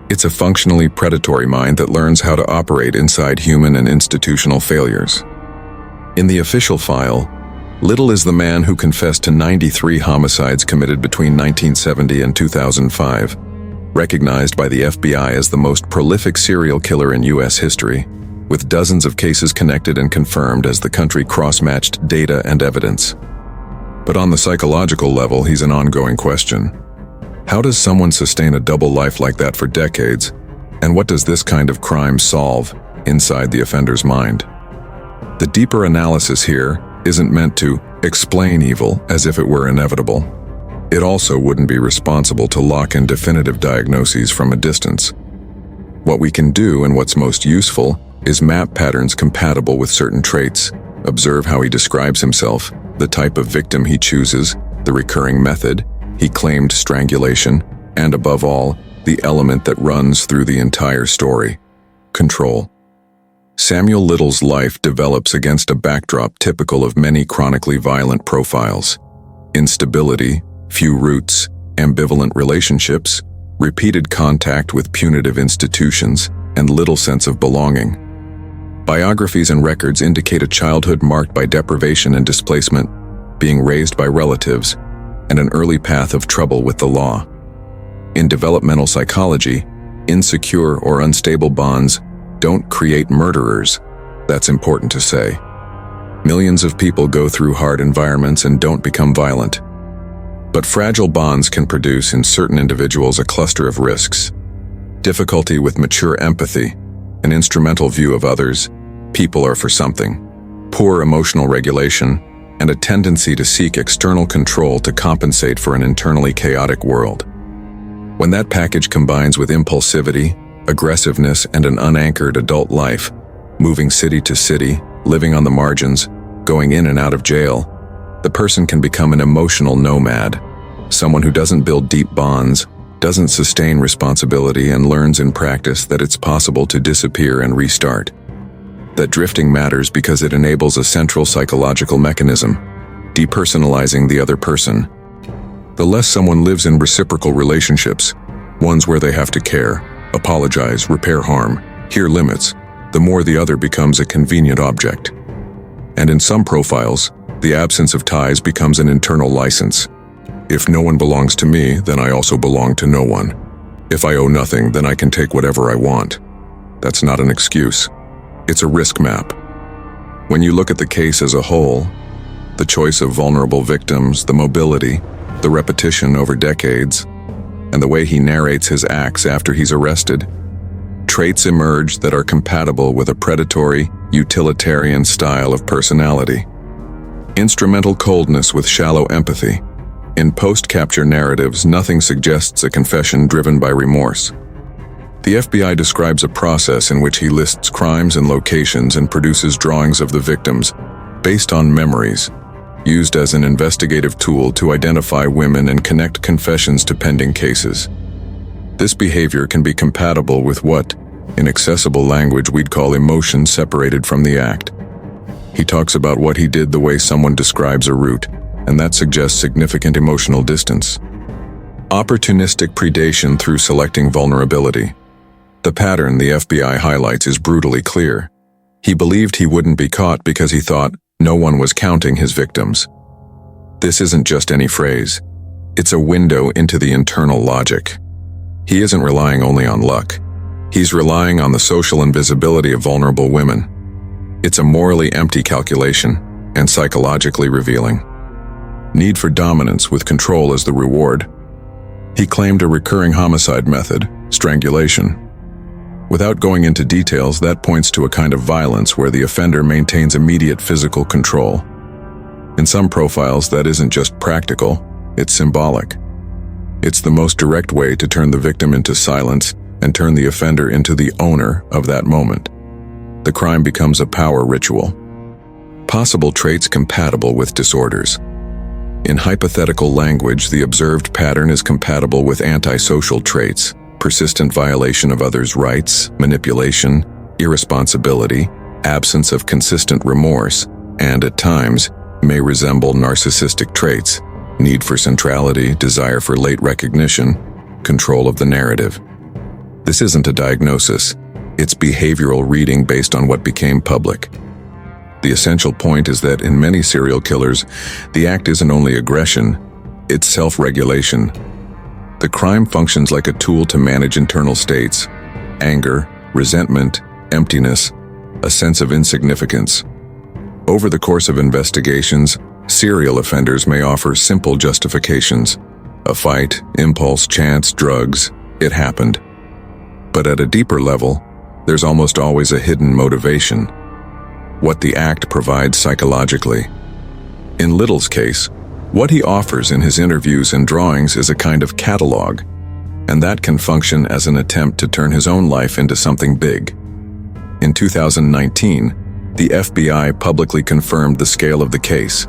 It's a functionally predatory mind that learns how to operate inside human and institutional failures. In the official file, Little is the man who confessed to 93 homicides committed between 1970 and 2005, recognized by the FBI as the most prolific serial killer in U.S. history, with dozens of cases connected and confirmed as the country cross-matched data and evidence. But on the psychological level, he's an ongoing question. How does someone sustain a double life like that for decades, and what does this kind of crime solve inside the offender's mind? The deeper analysis here isn't meant to explain evil as if it were inevitable. It also wouldn't be responsible to lock in definitive diagnoses from a distance. What we can do, and what's most useful, is map patterns compatible with certain traits, observe how he describes himself, the type of victim he chooses, the recurring method, he claimed strangulation, and above all, the element that runs through the entire story: control. Samuel Little's life develops against a backdrop typical of many chronically violent profiles: instability, few roots, ambivalent relationships, repeated contact with punitive institutions, and little sense of belonging. Biographies and records indicate a childhood marked by deprivation and displacement, being raised by relatives, and an early path of trouble with the law. In developmental psychology, insecure or unstable bonds don't create murderers. That's important to say. Millions of people go through hard environments and don't become violent. But fragile bonds can produce in certain individuals a cluster of risks: difficulty with mature empathy, an instrumental view of others, people are for something, poor emotional regulation, and a tendency to seek external control to compensate for an internally chaotic world. When that package combines with impulsivity, aggressiveness, and an unanchored adult life, moving city to city, living on the margins, going in and out of jail, the person can become an emotional nomad, someone who doesn't build deep bonds, doesn't sustain responsibility, and learns in practice that it's possible to disappear and restart. That drifting matters because it enables a central psychological mechanism: depersonalizing the other person. The less someone lives in reciprocal relationships, ones where they have to care, apologize, repair harm, hear limits, the more the other becomes a convenient object. And in some profiles, the absence of ties becomes an internal license. If no one belongs to me, then I also belong to no one. If I owe nothing, then I can take whatever I want. That's not an excuse. It's a risk map. When you look at the case as a whole, the choice of vulnerable victims, the mobility, the repetition over decades, and the way he narrates his acts after he's arrested, traits emerge that are compatible with a predatory, utilitarian style of personality. Instrumental coldness with shallow empathy, In post-capture narratives, nothing suggests a confession driven by remorse. The FBI describes a process in which he lists crimes and locations and produces drawings of the victims based on memories, used as an investigative tool to identify women and connect confessions to pending cases. This behavior can be compatible with what, in accessible language, we'd call emotion separated from the act. He talks about what he did the way someone describes a route, and that suggests significant emotional distance. Opportunistic predation through selecting vulnerability. The pattern the FBI highlights is brutally clear. He believed he wouldn't be caught because he thought no one was counting his victims. This isn't just any phrase. It's a window into the internal logic. He isn't relying only on luck. He's relying on the social invisibility of vulnerable women. It's a morally empty calculation and psychologically revealing. Need for dominance with control as the reward. He claimed a recurring homicide method, strangulation. Without going into details, that points to a kind of violence where the offender maintains immediate physical control. In some profiles, that isn't just practical, it's symbolic. It's the most direct way to turn the victim into silence and turn the offender into the owner of that moment. The crime becomes a power ritual. Possible traits compatible with disorders. In hypothetical language, the observed pattern is compatible with antisocial traits, persistent violation of others' rights, manipulation, irresponsibility, absence of consistent remorse, and at times may resemble narcissistic traits, need for centrality, desire for late recognition, control of the narrative. This isn't a diagnosis, it's behavioral reading based on what became public. The essential point is that in many serial killers, the act isn't only aggression, it's self-regulation. The crime functions like a tool to manage internal states, anger, resentment, emptiness, a sense of insignificance. Over the course of investigations, serial offenders may offer simple justifications. A fight, impulse, chance, drugs, it happened. But at a deeper level, there's almost always a hidden motivation. What the act provides psychologically. In Little's case, what he offers in his interviews and drawings is a kind of catalog, and that can function as an attempt to turn his own life into something big. In 2019, the FBI publicly confirmed the scale of the case.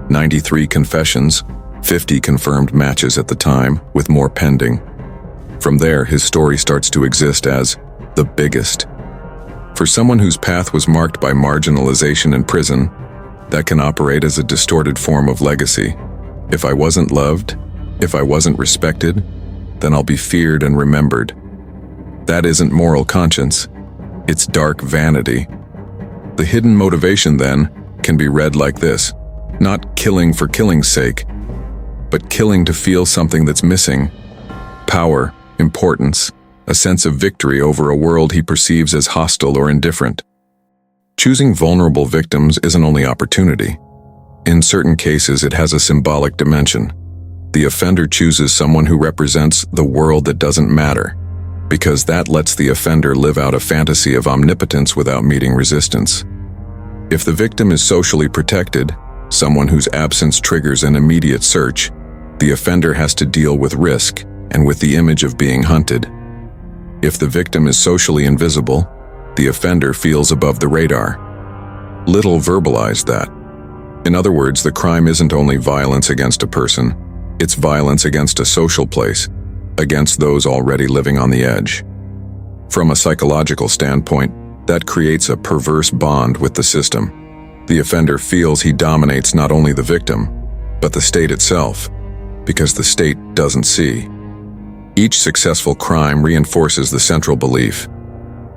93 confessions, 50 confirmed matches at the time, with more pending. From there, his story starts to exist as the biggest. For someone whose path was marked by marginalization and prison, that can operate as a distorted form of legacy. If I wasn't loved, if I wasn't respected, then I'll be feared and remembered. That isn't moral conscience, it's dark vanity. The hidden motivation, then, can be read like this: not killing for killing's sake, but killing to feel something that's missing. Power, importance, a sense of victory over a world he perceives as hostile or indifferent. Choosing vulnerable victims isn't only opportunity. In certain cases, it has a symbolic dimension. The offender chooses someone who represents the world that doesn't matter, because that lets the offender live out a fantasy of omnipotence without meeting resistance. If the victim is socially protected, someone whose absence triggers an immediate search, the offender has to deal with risk and with the image of being hunted. If the victim is socially invisible, the offender feels above the radar. Little verbalized that. In other words, the crime isn't only violence against a person, it's violence against a social place, against those already living on the edge. From a psychological standpoint, that creates a perverse bond with the system. The offender feels he dominates not only the victim, but the state itself, because the state doesn't see. Each successful crime reinforces the central belief: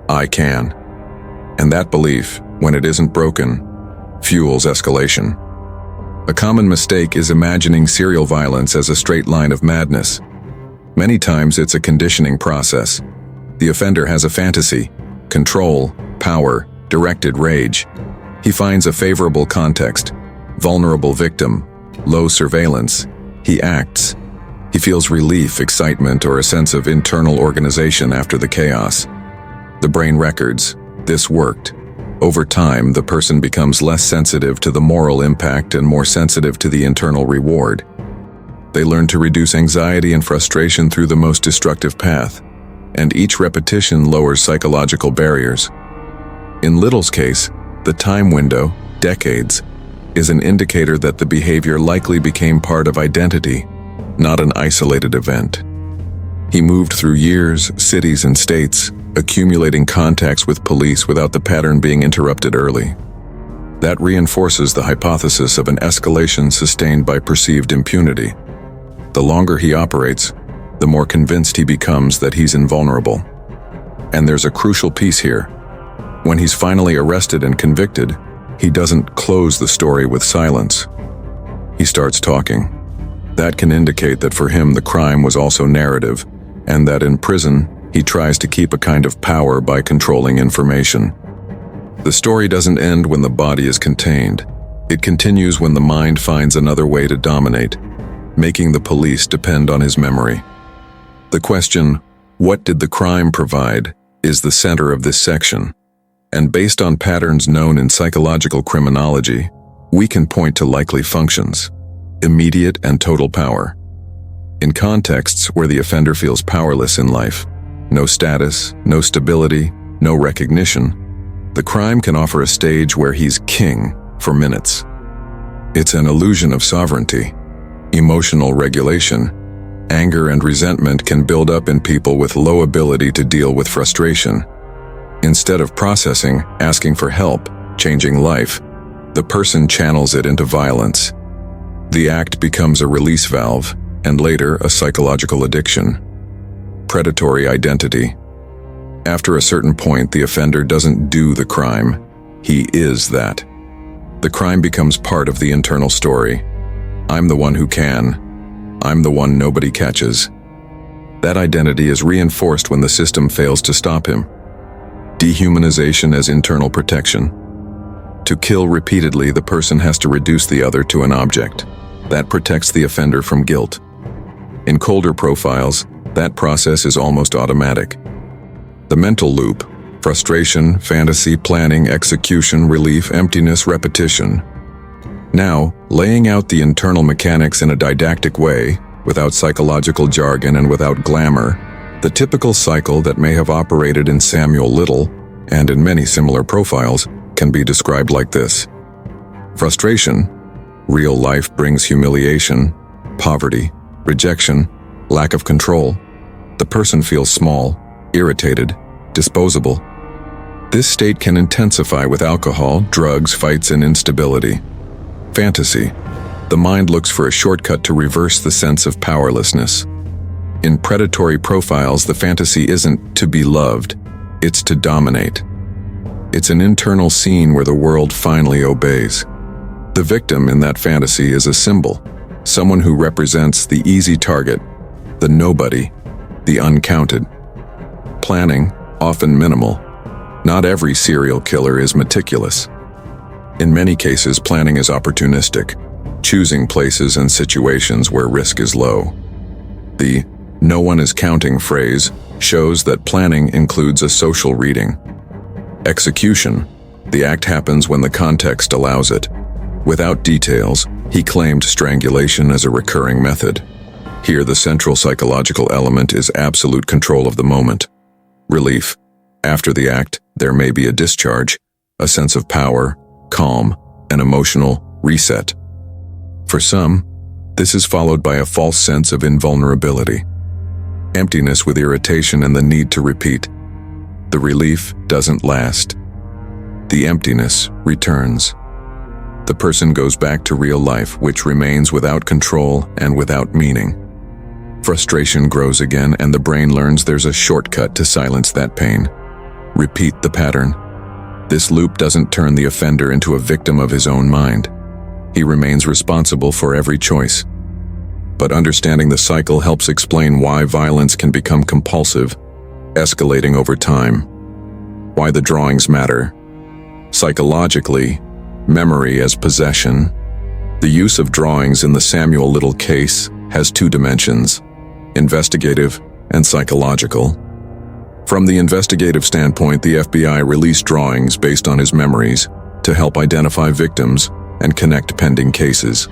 I can. And that belief, when it isn't broken, fuels escalation. A common mistake is imagining serial violence as a straight line of madness. Many times it's a conditioning process. The offender has a fantasy: control, power, directed rage. He finds a favorable context, vulnerable victim, low surveillance. He acts. He feels relief, excitement, or a sense of internal organization after the chaos. The brain records, this worked. Over time, the person becomes less sensitive to the moral impact and more sensitive to the internal reward. They learn to reduce anxiety and frustration through the most destructive path, and each repetition lowers psychological barriers. In Little's case, the time window, decades, is an indicator that the behavior likely became part of identity, not an isolated event. He moved through years, cities, and states, accumulating contacts with police without the pattern being interrupted early. That reinforces the hypothesis of an escalation sustained by perceived impunity. The longer he operates, the more convinced he becomes that he's invulnerable. And there's a crucial piece here. When he's finally arrested and convicted, he doesn't close the story with silence. He starts talking. That can indicate that for him the crime was also narrative, and that in prison he tries to keep a kind of power by controlling information. The story doesn't end when the body is contained. It continues when the mind finds another way to dominate, making the police depend on his memory. The question, what did the crime provide, is the center of this section. And based on patterns known in psychological criminology, we can point to likely functions: immediate and total power. In contexts where the offender feels powerless in life, no status, no stability, no recognition, the crime can offer a stage where he's king for minutes. It's an illusion of sovereignty. Emotional regulation, anger and resentment can build up in people with low ability to deal with frustration. Instead of processing, asking for help, changing life, the person channels it into violence. The act becomes a release valve, and later a psychological addiction. Predatory identity. After a certain point, the offender doesn't do the crime, he is that. The crime becomes part of the internal story. I'm the one who can. I'm the one nobody catches. That identity is reinforced when the system fails to stop him. Dehumanization as internal protection. To kill repeatedly, the person has to reduce the other to an object. That protects the offender from guilt. In colder profiles, that process is almost automatic. The mental loop: frustration, fantasy, planning, execution, relief, emptiness, repetition. Now, laying out the internal mechanics in a didactic way, without psychological jargon and without glamour, the typical cycle that may have operated in Samuel Little, and in many similar profiles, can be described like this. Frustration. Real life brings humiliation, poverty, rejection, lack of control. The person feels small, irritated, disposable. This state can intensify with alcohol, drugs, fights, and instability. Fantasy. The mind looks for a shortcut to reverse the sense of powerlessness. In predatory profiles, the fantasy isn't to be loved, it's to dominate. It's an internal scene where the world finally obeys. The victim in that fantasy is a symbol, someone who represents the easy target, the nobody, the uncounted. Planning, often minimal. Not every serial killer is meticulous. In many cases, planning is opportunistic, choosing places and situations where risk is low. The "no one is counting" phrase shows that planning includes a social reading. Execution. The act happens when the context allows it. Without details, he claimed strangulation as a recurring method. Here, the central psychological element is absolute control of the moment. Relief. After the act, there may be a discharge, a sense of power, calm, an emotional reset. For some, this is followed by a false sense of invulnerability. Emptiness with irritation and the need to repeat. The relief doesn't last. The emptiness returns. The person goes back to real life, which remains without control and without meaning. Frustration grows again, and the brain learns there's a shortcut to silence that pain. Repeat the pattern. This loop doesn't turn the offender into a victim of his own mind. He remains responsible for every choice. But understanding the cycle helps explain why violence can become compulsive, escalating over time. Why the drawings matter. Psychologically, memory as possession. The use of drawings in the Samuel Little case has two dimensions: investigative and psychological. From the investigative standpoint, the FBI released drawings based on his memories to help identify victims and connect pending cases.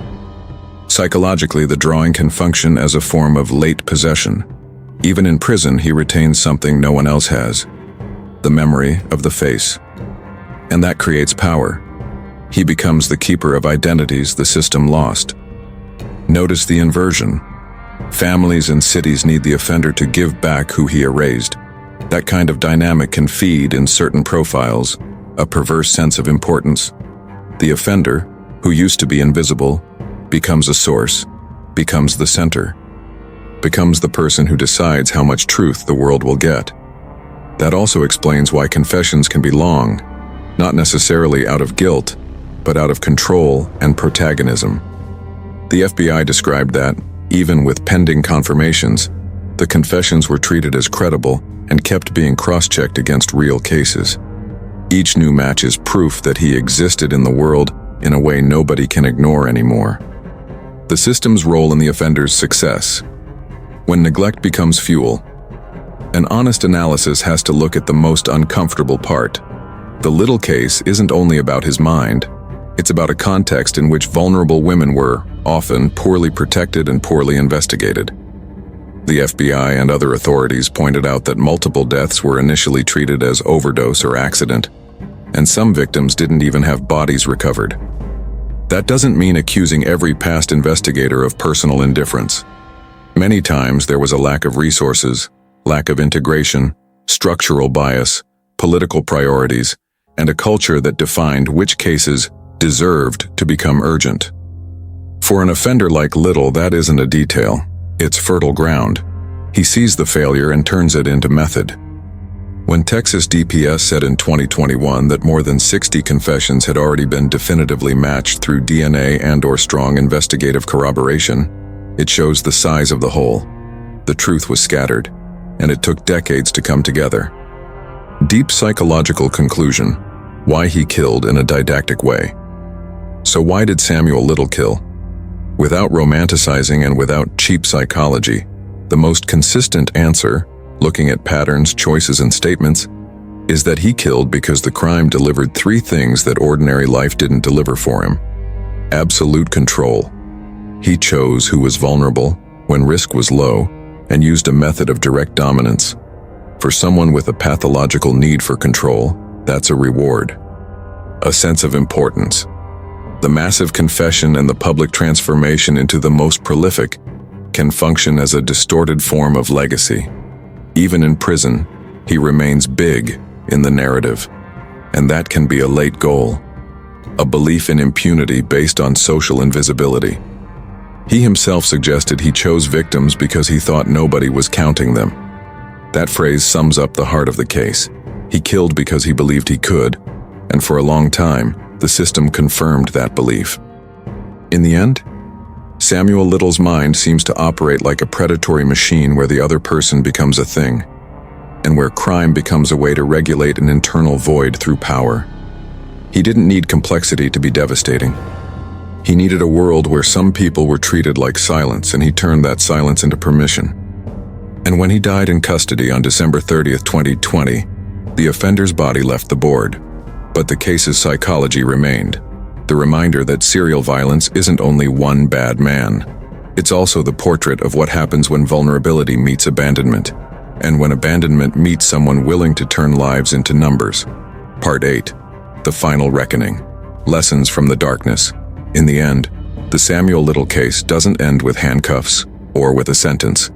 Psychologically, the drawing can function as a form of late possession. Even in prison, he retains something no one else has: the memory of the face. And that creates power. He becomes the keeper of identities the system lost. Notice the inversion. Families and cities need the offender to give back who he erased. That kind of dynamic can feed, in certain profiles, a perverse sense of importance. The offender, who used to be invisible, becomes a source, becomes the center, becomes the person who decides how much truth the world will get. That also explains why confessions can be long, not necessarily out of guilt, but out of control and protagonism. The FBI described that, even with pending confirmations, the confessions were treated as credible and kept being cross-checked against real cases. Each new match is proof that he existed in the world in a way nobody can ignore anymore. The system's role in the offender's success. When neglect becomes fuel, an honest analysis has to look at the most uncomfortable part. The Little case isn't only about his mind. It's about a context in which vulnerable women were, often, poorly protected and poorly investigated. The FBI and other authorities pointed out that multiple deaths were initially treated as overdose or accident, and some victims didn't even have bodies recovered. That doesn't mean accusing every past investigator of personal indifference. Many times there was a lack of resources, lack of integration, structural bias, political priorities, and a culture that defined which cases deserved to become urgent. For an offender like Little, that isn't a detail. It's fertile ground. He sees the failure and turns it into method. When Texas DPS said in 2021 that more than 60 confessions had already been definitively matched through DNA and/or strong investigative corroboration, it shows the size of the hole. The truth was scattered, and it took decades to come together. Deep psychological conclusion: why he killed in a didactic way. So why did Samuel Little kill? Without romanticizing and without cheap psychology, the most consistent answer, looking at patterns, choices, and statements, is that he killed because the crime delivered three things that ordinary life didn't deliver for him. Absolute control. He chose who was vulnerable when risk was low and used a method of direct dominance. For someone with a pathological need for control, that's a reward. A sense of importance. The massive confession and the public transformation into the most prolific can function as a distorted form of legacy. Even in prison, he remains big in the narrative, and that can be a late goal. A belief in impunity based on social invisibility. He himself suggested he chose victims because he thought nobody was counting them. That phrase sums up the heart of the case. He killed because he believed he could, and for a long time, the system confirmed that belief. In the end, Samuel Little's mind seems to operate like a predatory machine where the other person becomes a thing, and where crime becomes a way to regulate an internal void through power. He didn't need complexity to be devastating. He needed a world where some people were treated like silence, and he turned that silence into permission. And when he died in custody on December 30th, 2020, the offender's body left the board. But the case's psychology remained. The reminder that serial violence isn't only one bad man. It's also the portrait of what happens when vulnerability meets abandonment, and when abandonment meets someone willing to turn lives into numbers. Part 8. The Final Reckoning. Lessons from the Darkness. In the end, the Samuel Little case doesn't end with handcuffs or with a sentence.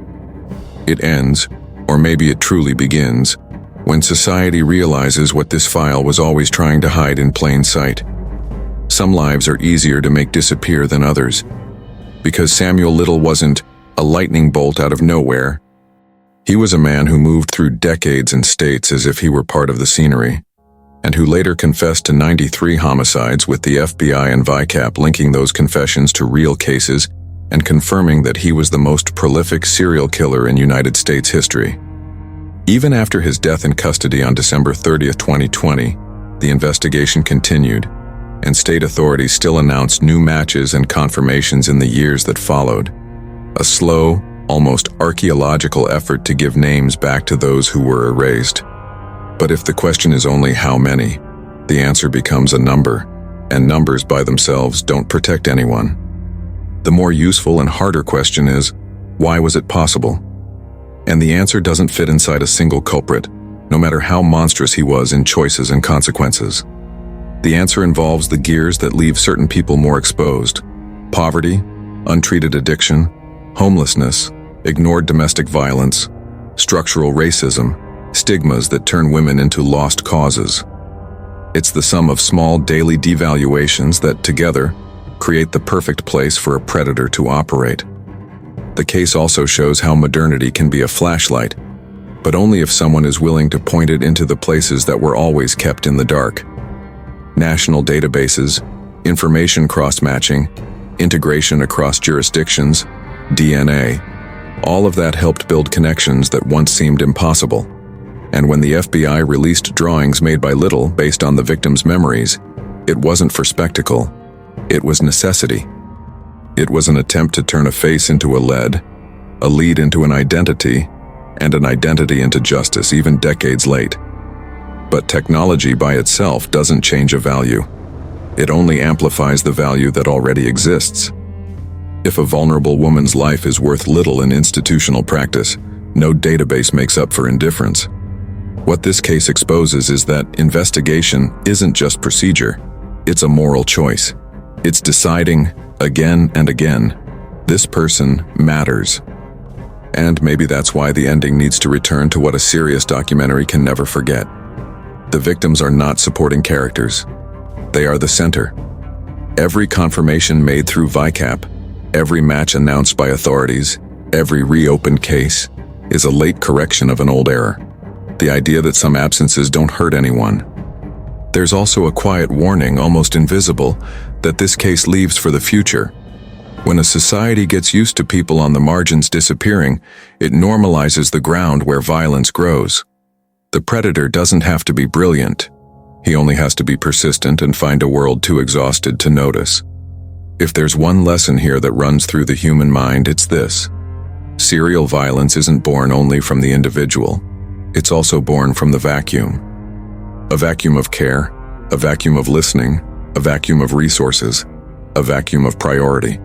It ends, or maybe it truly begins, when society realizes what this file was always trying to hide in plain sight. Some lives are easier to make disappear than others. Because Samuel Little wasn't a lightning bolt out of nowhere. He was a man who moved through decades and states as if he were part of the scenery, and who later confessed to 93 homicides, with the FBI and ViCAP linking those confessions to real cases and confirming that he was the most prolific serial killer in United States history. Even after his death in custody on December 30th, 2020, the investigation continued, and state authorities still announced new matches and confirmations in the years that followed. A slow, almost archaeological effort to give names back to those who were erased. But if the question is only how many, the answer becomes a number, and numbers by themselves don't protect anyone. The more useful and harder question is, why was it possible? And the answer doesn't fit inside a single culprit, no matter how monstrous he was in choices and consequences. The answer involves the gears that leave certain people more exposed: poverty, untreated addiction, homelessness, ignored domestic violence, structural racism, stigmas that turn women into lost causes. It's the sum of small daily devaluations that, together, create the perfect place for a predator to operate. The case also shows how modernity can be a flashlight, but only if someone is willing to point it into the places that were always kept in the dark. National databases, information cross-matching, integration across jurisdictions, DNA, all of that helped build connections that once seemed impossible. And when the FBI released drawings made by Little based on the victim's memories, it wasn't for spectacle, it was necessity. It was an attempt to turn a face into a lead into an identity, and an identity into justice even decades late. But technology by itself doesn't change a value. It only amplifies the value that already exists. If a vulnerable woman's life is worth little in institutional practice, no database makes up for indifference. What this case exposes is that investigation isn't just procedure, it's a moral choice. It's deciding, again and again, this person matters. And maybe that's why the ending needs to return to what a serious documentary can never forget. The victims are not supporting characters. They are the center. Every confirmation made through ViCAP, every match announced by authorities, every reopened case, is a late correction of an old error. The idea that some absences don't hurt anyone. There's also a quiet warning, almost invisible, that this case leaves for the future. When a society gets used to people on the margins disappearing, it normalizes the ground where violence grows. The predator doesn't have to be brilliant. He only has to be persistent and find a world too exhausted to notice. If there's one lesson here that runs through the human mind, it's this. Serial violence isn't born only from the individual. It's also born from the vacuum. A vacuum of care, a vacuum of listening, a vacuum of resources, a vacuum of priority.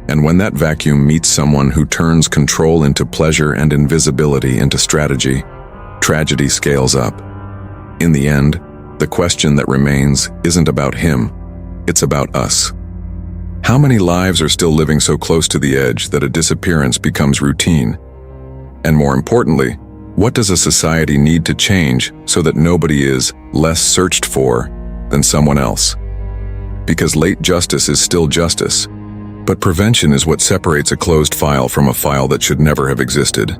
And when that vacuum meets someone who turns control into pleasure and invisibility into strategy, tragedy scales up. In the end, the question that remains isn't about him, it's about us. How many lives are still living so close to the edge that a disappearance becomes routine? And more importantly, what does a society need to change so that nobody is less searched for than someone else? Because late justice is still justice, but prevention is what separates a closed file from a file that should never have existed.